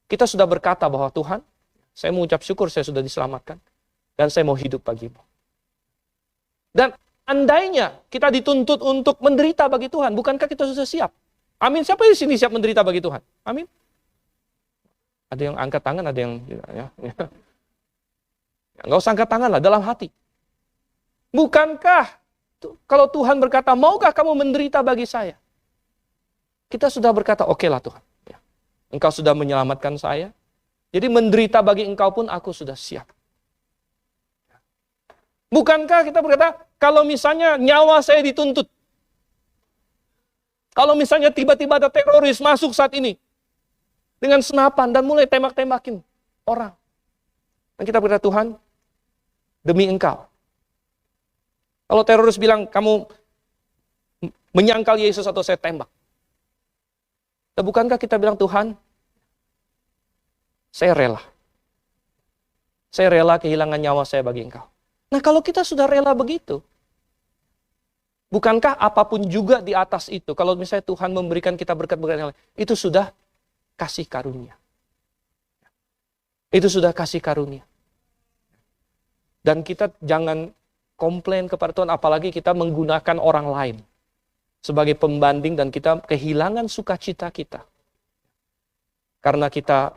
Kita sudah berkata bahwa Tuhan, saya mengucap syukur saya sudah diselamatkan. Dan saya mau hidup bagimu. Dan andainya kita dituntut untuk menderita bagi Tuhan, bukankah kita sudah siap? Amin. Siapa di sini siap menderita bagi Tuhan? Amin. Ada yang angkat tangan, ada yang ya. Nggak usah angkat tangan lah, dalam hati. Bukankah kalau Tuhan berkata, maukah kamu menderita bagi saya? Kita sudah berkata, oke lah Tuhan. Ya. Engkau sudah menyelamatkan saya. Jadi menderita bagi engkau pun aku sudah siap. Bukankah kita berkata, kalau misalnya nyawa saya dituntut. Kalau misalnya tiba-tiba ada teroris masuk saat ini. Dengan senapan dan mulai tembak-tembakin orang. Dan kita berkata, Tuhan, demi engkau. Kalau teroris bilang, kamu menyangkal Yesus atau saya tembak. Dan bukankah kita bilang, Tuhan, saya rela. Saya rela kehilangan nyawa saya bagi engkau. Nah kalau kita sudah rela begitu, bukankah apapun juga di atas itu, kalau misalnya Tuhan memberikan kita berkat-berkat yang lain, itu sudah kasih karunia. Itu sudah kasih karunia. Dan kita jangan komplain kepada Tuhan, apalagi kita menggunakan orang lain sebagai pembanding dan kita kehilangan sukacita kita. Karena kita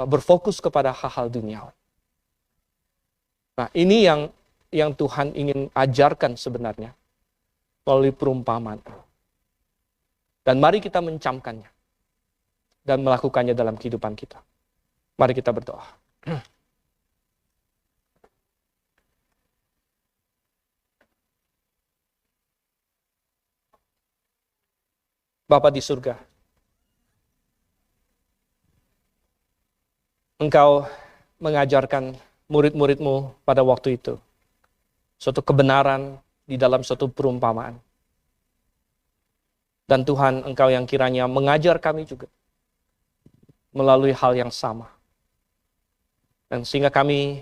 berfokus kepada hal-hal duniawi. Nah ini yang Tuhan ingin ajarkan sebenarnya melalui perumpamaan. Dan mari kita mencamkannya dan melakukannya dalam kehidupan kita. Mari kita berdoa. Bapa di surga, Engkau mengajarkan murid-murid-Mu pada waktu itu suatu kebenaran di dalam suatu perumpamaan. Dan Tuhan, Engkau yang kiranya mengajar kami juga melalui hal yang sama. Dan sehingga kami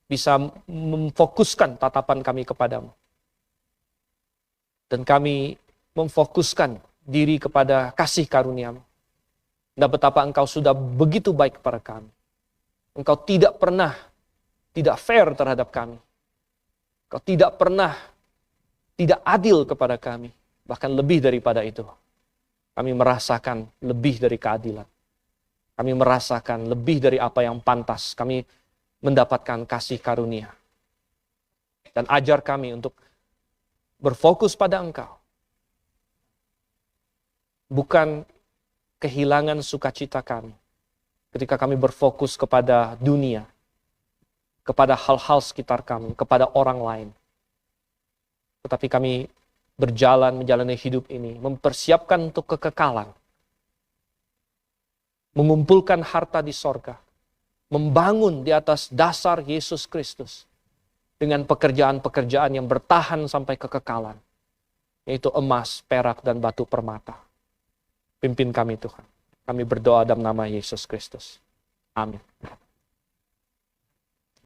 bisa memfokuskan tatapan kami kepadamu. Dan kami memfokuskan diri kepada kasih karunia-Mu. Dan betapa Engkau sudah begitu baik kepada kami. Engkau tidak pernah tidak fair terhadap kami. Engkau tidak pernah tidak adil kepada kami. Bahkan lebih daripada itu. Kami merasakan lebih dari keadilan. Kami merasakan lebih dari apa yang pantas. Kami mendapatkan kasih karunia. Dan ajar kami untuk berfokus pada Engkau. Bukan kehilangan sukacita kami ketika kami berfokus kepada dunia, kepada hal-hal sekitar kami, kepada orang lain. Tetapi kami menjalani hidup ini, mempersiapkan untuk kekekalan, mengumpulkan harta di sorga, membangun di atas dasar Yesus Kristus dengan pekerjaan-pekerjaan yang bertahan sampai kekekalan, yaitu emas, perak, dan batu permata. Pimpin kami Tuhan. Kami berdoa dalam nama Yesus Kristus. Amin.